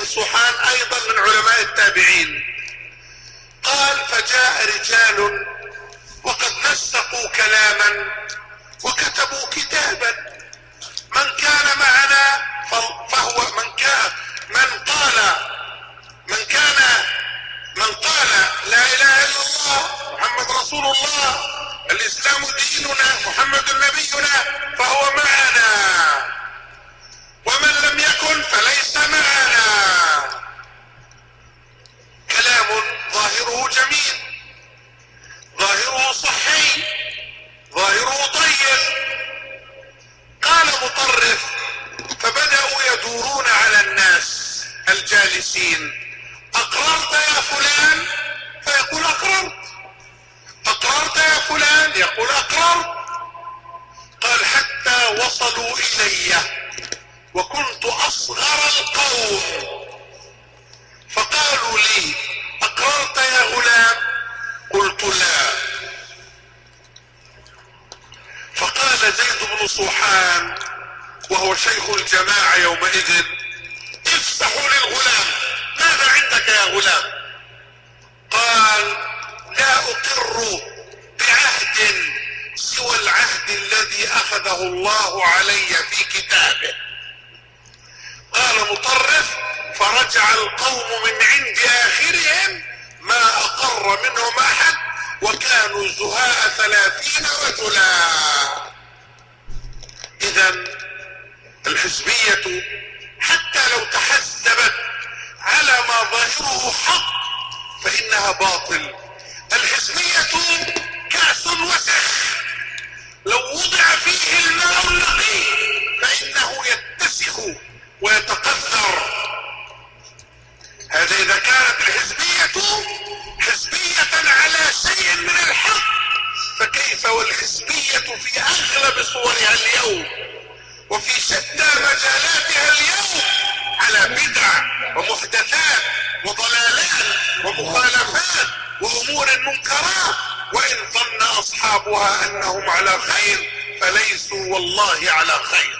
صوحان أيضا من علماء التابعين قال: فجاء رجال وقد نسقوا كلاما وكتبوا كتابا، من كان معنا فهو من قال لا إله إلا الله محمد رسول الله الإسلام ديننا محمد نبينا فهو معنا، ومن لم يكن فليس معنا. كلام ظاهره جميل، ظاهره صحي، ظاهره طيب. قال مطرف: فبدأوا يدورون على الناس الجالسين: أقررت يا فلان؟ فيقول: أقررت. أقررت يا فلان؟ يقول: أقررت. قال: حتى وصلوا إلي وكنت أصغر القوم، فقالوا لي: أقررت يا غلام؟ قلت: لا. فقال زيد بن صوحان وهو شيخ الجماعة يومئذ: افسحوا للغلام، ماذا عندك يا غلام؟ قال: لا أقر بعهد سوى العهد الذي أخذه الله علي في كتابه. قال مطرف: فرجع القوم من عند آخرهم ما أقر منهم أحد، وكانوا زهاء 30 رجلا. إذن الحزبية حتى لو تحزبت على ما ظاهره حق فإنها باطل. الحزبية كأس وسخ، لو وضع فيه الماء النقي فإنه يتسخ ويتقذر. هذا إذا كانت الحزبية حزبية على شيء من الحق، فكيف والحزبية في أغلب صورها اليوم وفي شتى مجالاتها اليوم على بدع ومحدثات وضلالات ومخالفات وأمور منكرات، وإن ظن أصحابها أنهم على خير فليسوا والله على خير.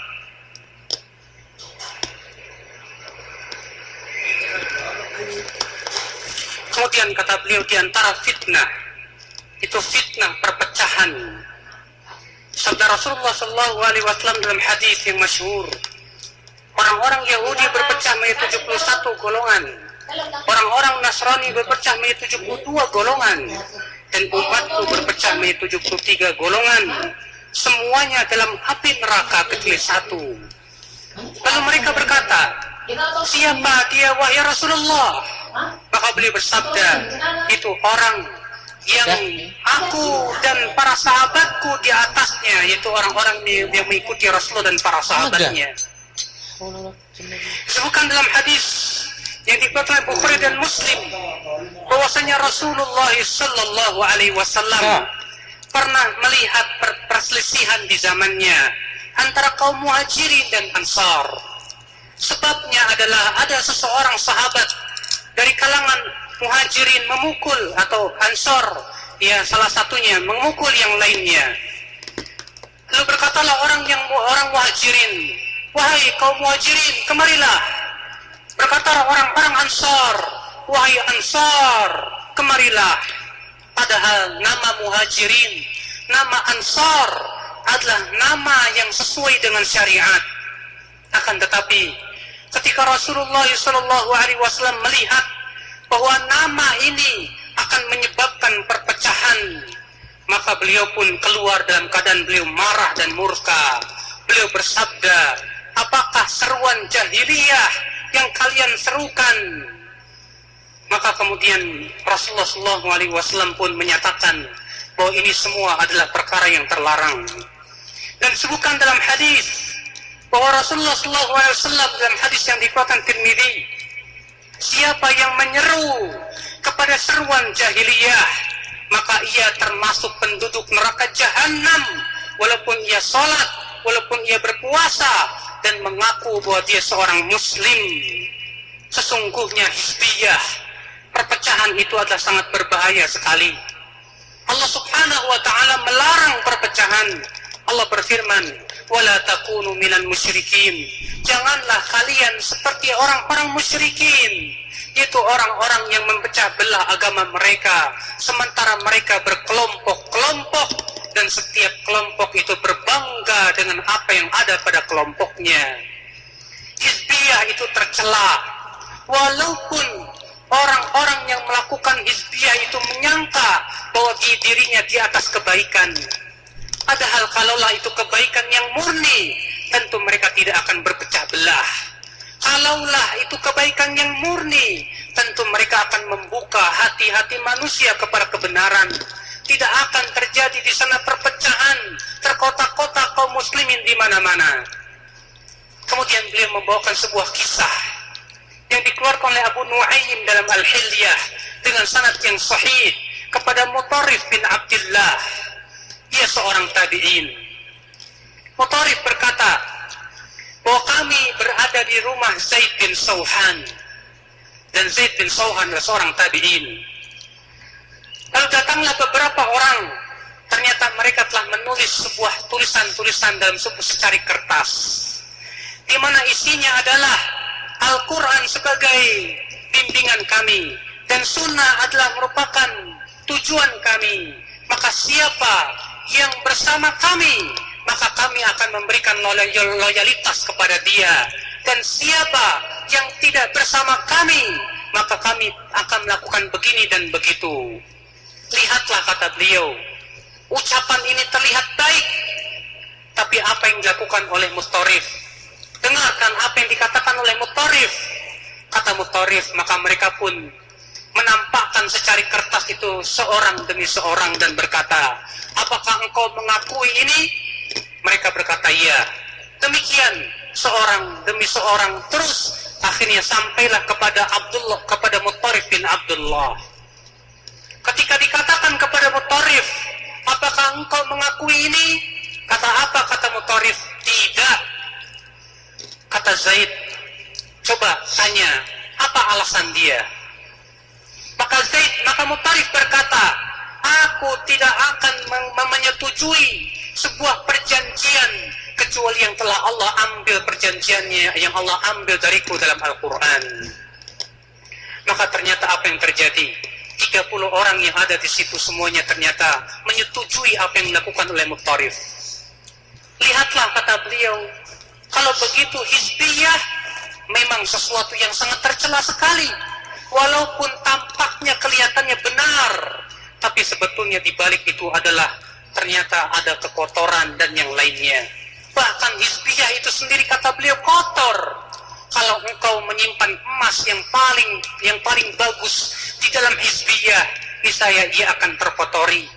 Kemudian kata beliau, di antara fitnah itu fitnah perpecahan. Sabda Rasulullah SAW dalam hadis yang masyhur, orang-orang Yahudi berpecah menjadi 71 golongan, orang-orang Nasrani berpecah menjadi 72 golongan, dan umatku berpecah menjadi 73 golongan, semuanya dalam api neraka kecuali satu. Lalu mereka berkata, siapa dia wahai Rasulullah? Maka beliau bersabda, itu orang yang aku dan para sahabatku di atasnya, yaitu orang-orang yang mengikuti Rasulullah dan para sahabatnya. Disebutkan dalam hadis yang diriwayatkan Bukhari dan Muslim bahwasanya Rasulullah sallallahu alaihi wasallam pernah melihat perselisihan di zamannya antara kaum Muhajirin dan Ansar. Sebabnya adalah ada seseorang sahabat dari kalangan Muhajirin memukul, atau Ansar, ya salah satunya memukul yang lainnya. Lalu berkatalah orang Muhajirin, wahai kaum Muhajirin, kemarilah. Berkata orang-orang Ansar, wahai Ansar, kemarilah. Padahal nama Muhajirin, nama Ansar adalah nama yang sesuai dengan syariat. Akan tetapi ketika Rasulullah SAW melihat bahwa nama ini akan menyebabkan perpecahan, maka beliau pun keluar dalam keadaan beliau marah dan murka. Beliau bersabda, apakah seruan jahiliyah yang kalian serukan? Maka kemudian Rasulullah SAW pun menyatakan bahwa ini semua adalah perkara yang terlarang. Dan disebutkan dalam hadis bahwa Rasulullah SAW dalam hadis yang diriwayatkan Tirmidzi, siapa yang menyeru kepada seruan jahiliyah, maka ia termasuk penduduk neraka jahanam, walaupun ia sholat, walaupun ia berpuasa dan mengaku bahwa dia seorang muslim. Sesungguhnya hizbiyah, perpecahan itu adalah sangat berbahaya sekali. Allah Subhanahu wa ta'ala melarang perpecahan. Allah berfirman, wala takunu minal musyrikin. Janganlah kalian seperti orang-orang musyrikin, yaitu orang-orang yang memecah belah agama mereka, sementara mereka berkelompok-kelompok dan setiap kelompok itu berbangga dengan apa yang ada pada kelompoknya. Hizbiyah itu tercela, walaupun orang-orang yang melakukan hizbiyah itu menyangka bahwa dirinya di atas kebaikan. Padahal kalaulah itu kebaikan yang murni, tentu mereka tidak akan berpecah belah. Kalaulah itu kebaikan yang murni, tentu mereka akan membuka hati-hati manusia kepada kebenaran. Tidak akan terjadi di sana perpecahan, terkotak-kotak kaum muslimin di mana-mana. Kemudian beliau membawakan sebuah kisah yang dikeluarkan oleh Abu Nu'aym dalam Al-Hilyah dengan sanad yang sahih kepada Mutarrif bin Abdullah. Ia seorang tabi'in. Mutarrif berkata bahwa kami berada di rumah Zaid bin Sauhan, dan Zaid bin Sauhan adalah seorang tabi'in. Lalu datanglah beberapa orang, ternyata mereka telah menulis sebuah tulisan-tulisan dalam sebuah secari kertas, di mana isinya adalah Al-Quran sebagai bimbingan kami, dan sunnah adalah merupakan tujuan kami. Maka siapa yang bersama kami, maka kami akan memberikan loyalitas kepada dia. Dan siapa yang tidak bersama kami, maka kami akan melakukan begini dan begitu. Lihatlah, kata beliau, ucapan ini terlihat baik, tapi apa yang dilakukan oleh Mutarrif? Dengarkan apa yang dikatakan oleh Mutarrif. Kata Mutarrif, maka mereka pun menampakkan secari kertas itu seorang demi seorang dan berkata, apakah engkau mengakui ini? Mereka berkata, iya. Demikian seorang demi seorang, terus akhirnya sampailah kepada Mutarrif bin Abdullah. Ketika dikatakan kepada Mutarrif, apakah engkau mengakui ini? Kata apa? Kata Mutarrif, tidak. Kata Zaid, coba tanya, apa alasan dia? Maka Mutarrif berkata, aku tidak akan menyetujui sebuah perjanjian kecuali yang telah Allah ambil perjanjiannya, yang Allah ambil dariku dalam Al-Quran. Maka ternyata apa yang terjadi? 30 orang yang ada di situ semuanya ternyata menyetujui apa yang dilakukan oleh Mutarrif. Lihatlah, kata beliau, kalau begitu hizbiyah memang sesuatu yang sangat tercela sekali. Walaupun tampaknya kelihatannya benar, tapi sebetulnya di balik itu adalah ternyata ada kekotoran dan yang lainnya. Bahkan hizbiyah itu sendiri, kata beliau, kotor. Kalau engkau menyimpan emas yang paling bagus di dalam hizbiyah, niscaya ia akan terkotori.